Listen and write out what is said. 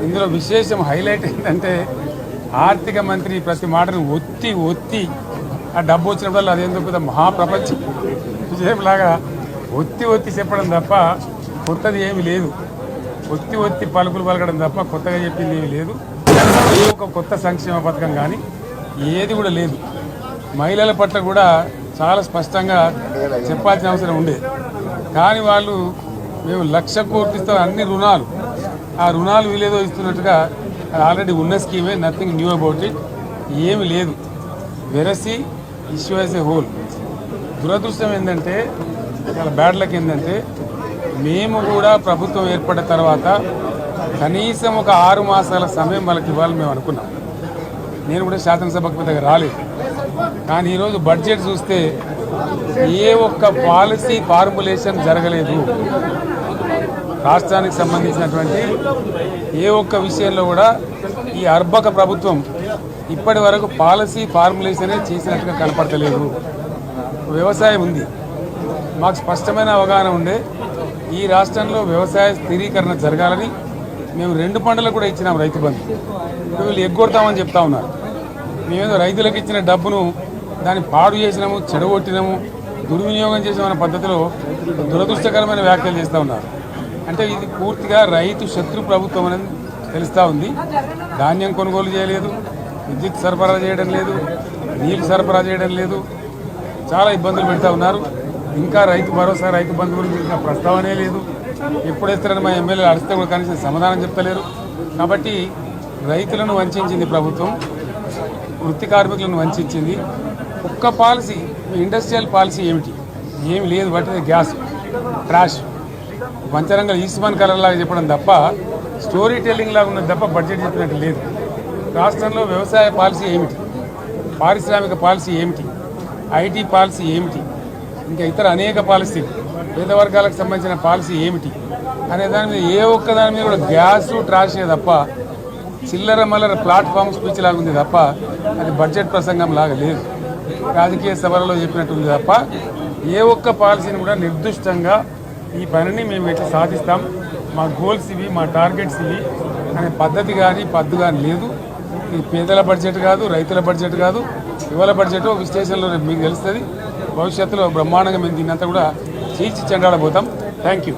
ఇందులో విశేషం హైలైట్ ఏంటంటే ఆర్థిక మంత్రి ప్రతి మాటను ఒత్తి ఆ డబ్బు వచ్చినప్పుడు అదేందుకు మహాప్రపంచం విజయంలాగా ఒత్తి చెప్పడం తప్ప కొత్తది ఏమీ లేదు. ఒత్తి పలుకులు పలకడం తప్ప కొత్తగా చెప్పింది ఏమీ లేదు. ఏ ఒక కొత్త సంక్షేమ పథకం కానీ ఏది కూడా లేదు. మహిళల పట్ల కూడా చాలా స్పష్టంగా చెప్పాల్సిన అవసరం ఉండేది. కానీ వాళ్ళు మేము 1,00,000 కోట్లు ఇస్తాం అన్ని రుణాలు, ఆ రుణాలు వీలేదో ఇస్తున్నట్టుగా ఆల్రెడీ ఉన్న స్కీమే, నథింగ్ న్యూ అబౌట్ ఇట్, ఏమి లేదు. వెరసి ఇష్యూ యాజ్ ఏ హోల్. దురదృష్టం ఏంటంటే, చాలా బ్యాడ్ లక్ ఏంటంటే, మేము కూడా ప్రభుత్వం ఏర్పడిన తర్వాత కనీసం ఒక 6 మాసాల సమయం వాళ్ళకి ఇవ్వాలని మేము అనుకున్నాం. నేను కూడా శాసనసభకు పెద్దగా రాలేదు. కానీ ఈరోజు బడ్జెట్ చూస్తే ఏ ఒక్క పాలసీ ఫార్ములేషన్ జరగలేదు. రాష్ట్రానికి సంబంధించినటువంటి ఏ ఒక్క విషయంలో కూడా ఈ అర్బక ప్రభుత్వం ఇప్పటి వరకు పాలసీ ఫార్ములేషనే చేసినట్టుగా కనపడతలేదు. వ్యవసాయం ఉంది, మాకు స్పష్టమైన అవగాహన ఉండే ఈ రాష్ట్రంలో వ్యవసాయ స్థిరీకరణ జరగాలని మేము 2 పంటలకు కూడా ఇచ్చినాం రైతు బంధు. వీళ్ళు ఎగ్గొడతామని చెప్తా ఉన్నారు. మేమేదో రైతులకు ఇచ్చిన డబ్బును దాన్ని పాడు చేసినాము, చెడగొట్టినాము, దుర్వినియోగం చేసామన్న పద్ధతిలో దురదృష్టకరమైన వ్యాఖ్యలు చేస్తూ ఉన్నారు. అంటే ఇది పూర్తిగా రైతు శత్రు ప్రభుత్వం అనేది తెలుస్తూ ఉంది. ధాన్యం కొనుగోలు చేయలేదు, విద్యుత్ సరఫరా చేయడం లేదు, నీళ్లు సరఫరా చేయడం లేదు, చాలా ఇబ్బందులు పెడతా ఉన్నారు. ఇంకా రైతు భరోసా, రైతు బంధు గురించి ఇంకా ప్రస్తావనే లేదు. ఎప్పుడు వేస్తారని మా ఎమ్మెల్యేలు అడిగితే కూడా కనీసం సమాధానం చెప్తలేరు. కాబట్టి రైతులను వంచింది ప్రభుత్వం, వృత్తి కార్మికులను వంచింది. ఒక్క పాలసీ, ఇండస్ట్రియల్ పాలసీ ఏమిటి? ఏమి లేదు. బట్ గ్యాస్ ట్రాష్ పంచరంగ ఈస్మాన్ కలర్ లాగా చెప్పడం తప్ప, స్టోరీ టెల్లింగ్ లాగా ఉన్నది తప్ప బడ్జెట్ చెప్పినట్టు లేదు. రాష్ట్రంలో వ్యవసాయ పాలసీ ఏమిటి, పారిశ్రామిక పాలసీ ఏమిటి, ఐటీ పాలసీ ఏమిటి, ఇంకా ఇతర అనేక పాలసీలు, పేద వర్గాలకు సంబంధించిన పాలసీ ఏమిటి అనే దాని మీద ఏ ఒక్క దాని మీద కూడా గ్యాసు ట్రాషే తప్ప, చిల్లర మల్లర ప్లాట్ఫామ్ స్పీచ్ లాగా ఉంది తప్ప అది బడ్జెట్ ప్రసంగం లాగా లేదు. రాజకీయ సభలలో చెప్పినట్టు ఉంది తప్ప ఏ ఒక్క పాలసీని కూడా నిర్దిష్టంగా ఈ పనిని మేము ఎట్లా సాధిస్తాం, మా గోల్స్ ఇవి, మా టార్గెట్స్ ఇవి అనే పద్ధతి కానీ పద్దు కానీ లేదు. ఇది పేదల బడ్జెట్ కాదు, రైతుల బడ్జెట్ కాదు, యువల బడ్జెట్. విశ్లేషణలో మీకు తెలుస్తుంది. భవిష్యత్తులో బ్రహ్మాండంగా మేము దీన్నంతా కూడా చీల్చి చెండాడబోతాం. Thank you.